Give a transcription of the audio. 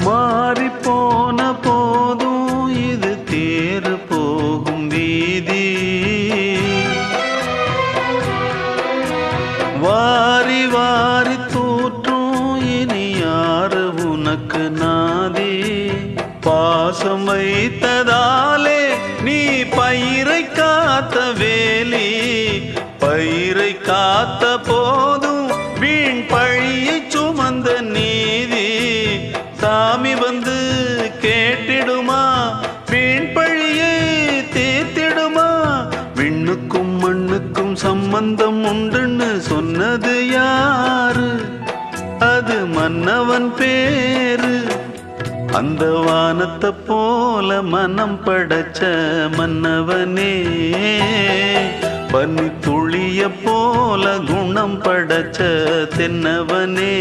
மாறி போன போதும் இது தேறு போகும் வீதி. வாரி வாரி தூற்றும் இனி யாரு உனக்கு நாதி. பாசம் வைத்ததாலே நீ பயிரை காத்த வேலி. பயிரை காத்த போதும் வீண் பழியை சுமந்த நீதி. சாமி வந்து கேட்டிடுமா, வீண் பழியை தீர்த்திடுமா. விண்ணுக்கும் மண்ணுக்கும் சம்பந்தம் உண்டுன்னு சொன்னது யாரு? அது மன்னவன் பேரு. அந்த வானத்தை போல மனம் படைச்ச மன்னவனே, பனி துளிய போல குணம் படைச்ச தென்னவனே.